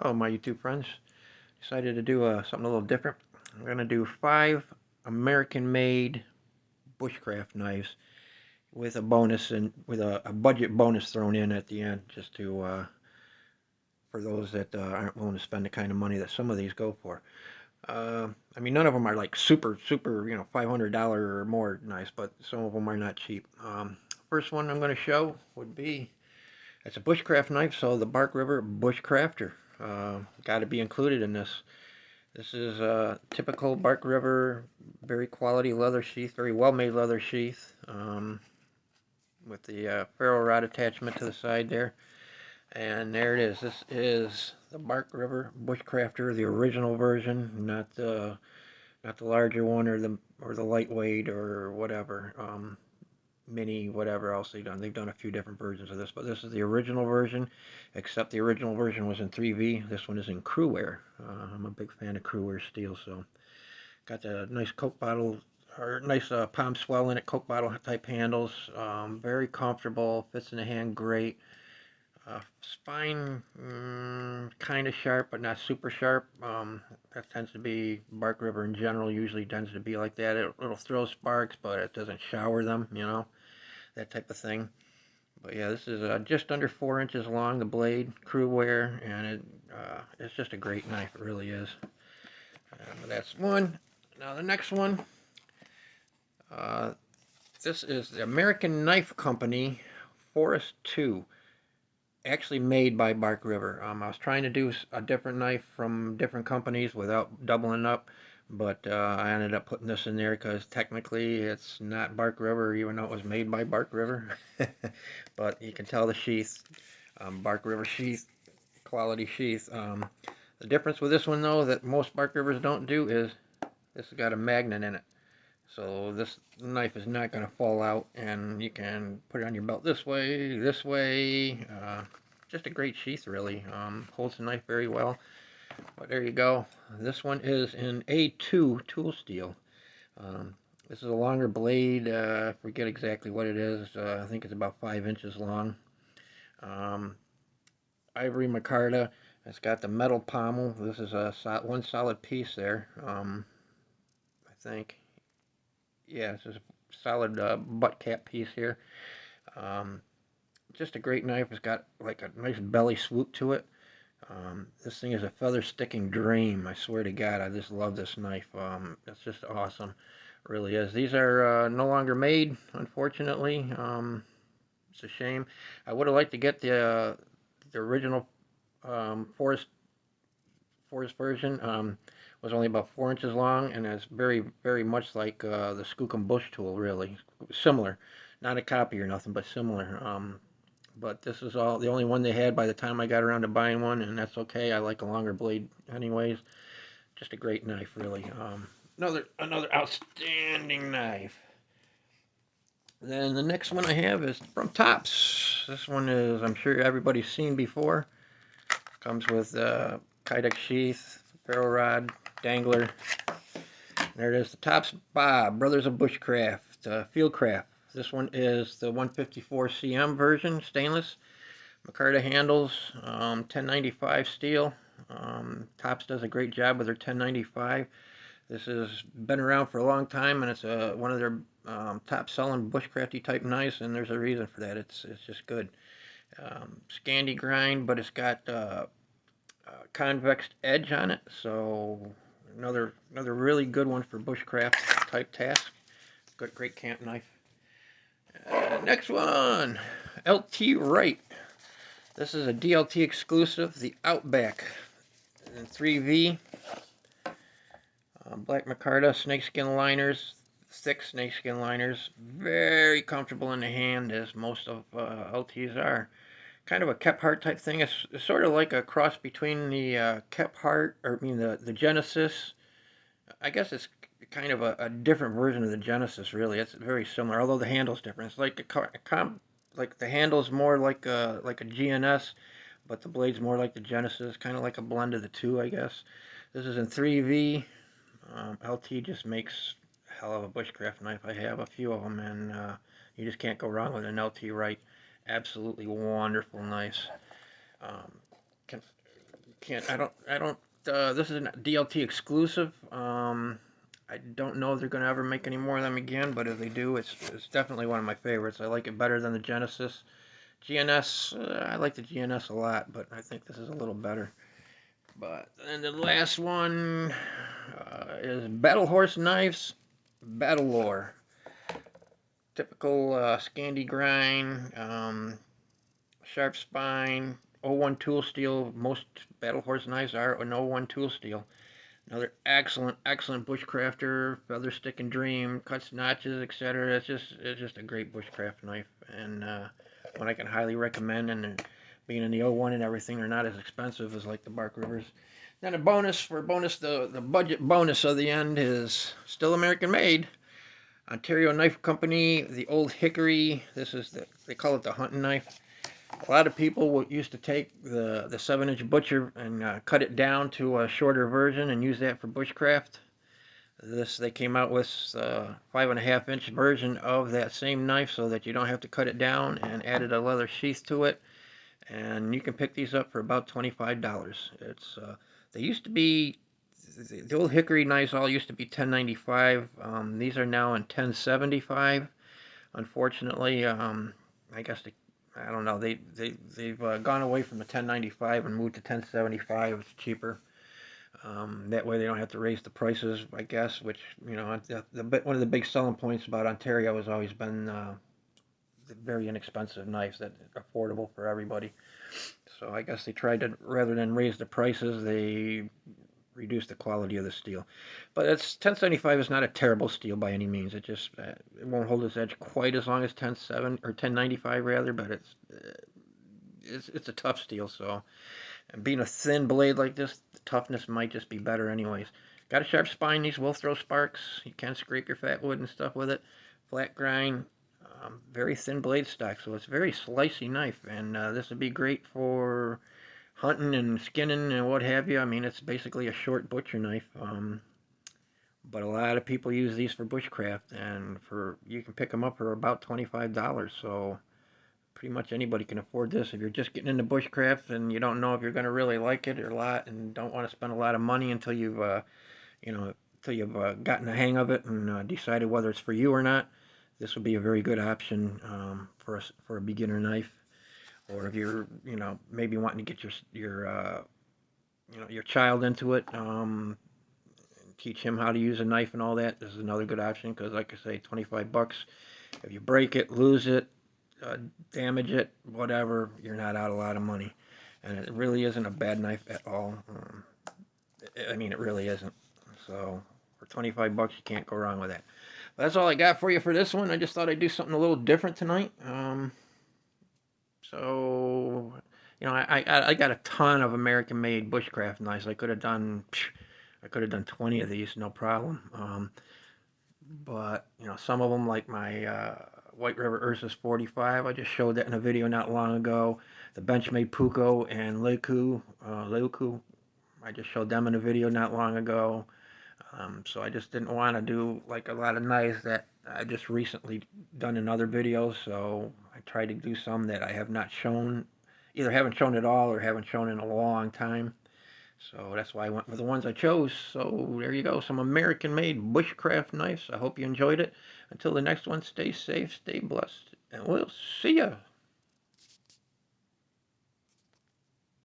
Oh, my YouTube friends, decided to do something a little different. I'm going to do 5 American-made bushcraft knives with a bonus and with a budget bonus thrown in at the end, just to for those that aren't willing to spend the kind of money that some of these go for. I mean, none of them are like super, $500 or more knives, but some of them are not cheap. First one I'm going to show would be it's a bushcraft knife, so the Bark River Bushcrafter. Got to be included in this. This is a typical Bark River, very quality leather sheath, very well made leather sheath, with the ferro rod attachment to the side there. And there it is. This is the Bark River Bushcrafter, the original version, not the larger one or the lightweight or whatever. Mini, whatever else they've done. They've done a few different versions of this, but this is the original version, except the original version was in 3V. This one is in Crewware. I'm a big fan of Crewware steel, so got the nice Coke bottle, or nice palm swell in it, Coke bottle type handles. Very comfortable, fits in the hand great. Spine, kind of sharp, but not super sharp. That tends to be Bark River in general. Usually tends to be like that. It'll throw sparks, but it doesn't shower them, that type of thing. But yeah, this is just under 4 inches long, the blade, Crewware, and it's just a great knife. It really is. That's one. Now the next one, uh, this is the American Knife Company Forest 2, actually made by Bark River. I was trying to do a different knife from different companies without doubling up, but I ended up putting this in there because technically it's not Bark River, even though it was made by Bark River. But you can tell the sheath, Bark River sheath, quality sheath. The difference with this one, though, that most Bark Rivers don't do is this has got a magnet in it. So this knife is not going to fall out, and you can put it on your belt this way, this way. Just a great sheath, really. Holds the knife very well. But there you go. This one is in A2 tool steel. This is a longer blade. I forget exactly what it is. I think it's about 5 inches long. Ivory micarta. It's got the metal pommel. This is a one solid piece there. I think. Yeah, this is a solid butt cap piece here. Um, just a great knife. It's got like a nice belly swoop to it. This thing is a feather sticking dream. I swear to God, I just love this knife. It's just awesome. It really is. These are no longer made, unfortunately. It's a shame. I would have liked to get the original forest version. Was only about 4 inches long, and it's very much like the Skookum Bush tool, really similar. Not a copy or nothing, but similar. But this is the only one they had by the time I got around to buying one, and that's okay. I like a longer blade, anyways. Just a great knife, really. Another outstanding knife. Then the next one I have is from Tops. This one is, I'm sure everybody's seen before. Comes with Kydex sheath, ferro rod, dangler. There it is, the Tops Bob, Brothers of Bushcraft, Fieldcraft. This one is the 154 cm version, stainless. Micarta handles, 1095 steel. Tops does a great job with their 1095. This has been around for a long time, and it's one of their top selling bushcrafty type knives, and there's a reason for that. It's just good. Scandi grind, but it's got convex edge on it, so another really good one for bushcraft type task. Good, great camp knife. Next one, LT Wright. This is a DLT exclusive, the Outback in 3V. Black micarta, snakeskin liners, thick snakeskin liners. Very comfortable in the hand, as most of LTs are. Kind of a Kephart type thing. It's sort of like a cross between the Kephart, or I mean the Genesis. I guess it's kind of a different version of the Genesis, really. It's very similar, although the handle's different. It's like like the handle's more like a GNS, but the blade's more like the Genesis, kind of like a blend of the two, I guess. This is in 3V. LT just makes a hell of a bushcraft knife. I have a few of them, and you just can't go wrong with an LT Wright. Absolutely wonderful knives. Um, can't. I don't. This is a DLT exclusive. I don't know if they're gonna ever make any more of them again, but if they do, it's definitely one of my favorites. I like it better than the Genesis. GNS, I like the GNS a lot, but I think this is a little better. But and the last one is Battle Horse Knives, Battle Lore. Typical Scandi grind, sharp spine, O1 tool steel. Most Battle Horse knives are an O1 tool steel. Another excellent bushcrafter, feather stick and dream, cuts notches, etc. It's just a great bushcraft knife, and one I can highly recommend. And being in the O1 and everything, they're not as expensive as like the Bark Rivers. Then a bonus for bonus, the budget bonus of the end is still American made. Ontario Knife Company, the Old Hickory. This is they call it the hunting knife. A lot of people used to take the 7-inch butcher and cut it down to a shorter version and use that for bushcraft. They came out with a 5.5-inch version of that same knife so that you don't have to cut it down, and added a leather sheath to it. And you can pick these up for about $25. They used to be the old hickory knives all used to be $10.95. These are now in $10.75. Unfortunately, I guess I don't know. They've gone away from the $10.95 and moved to $10.75. It's cheaper. That way they don't have to raise the prices, I guess. Which one of the big selling points about Ontario has always been the very inexpensive knives that are affordable for everybody. So I guess they tried to, rather than raise the prices, they reduce the quality of the steel. But it's 1075 is not a terrible steel by any means. It won't hold its edge quite as long as 107 or 1095 rather, but it's a tough steel. So, and being a thin blade like this, the toughness might just be better anyways. Got a sharp spine. These will throw sparks. You can scrape your fat wood and stuff with it. Flat grind. Very thin blade stock, so it's a very slicey knife, and this would be great for hunting and skinning and what have you. I mean, it's basically a short butcher knife, but a lot of people use these for bushcraft, and you can pick them up for about $25. So pretty much anybody can afford this. If you're just getting into bushcraft and you don't know if you're going to really like it or not, and don't want to spend a lot of money until you've gotten the hang of it and decided whether it's for you or not, this would be a very good option for a beginner knife. Or if you're maybe wanting to get your child into it, teach him how to use a knife and all that, this is another good option, because like I say, $25. If you break it, lose it, damage it, whatever, you're not out a lot of money. And it really isn't a bad knife at all. I mean, it really isn't. So for $25, you can't go wrong with that. But that's all I got for you for this one. I just thought I'd do something a little different tonight. So, I got a ton of American-made bushcraft knives. I could have done 20 of these, no problem. But some of them, like my White River Ursus 45, I just showed that in a video not long ago. The Benchmade Puko and Leuku, I just showed them in a video not long ago. So I just didn't want to do like a lot of knives that I just recently done in other videos. So I tried to do some that I have not shown, either haven't shown at all or haven't shown in a long time. So that's why I went with the ones I chose. So there you go, some American-made bushcraft knives. I hope you enjoyed it. Until the next one, stay safe, stay blessed, and we'll see ya.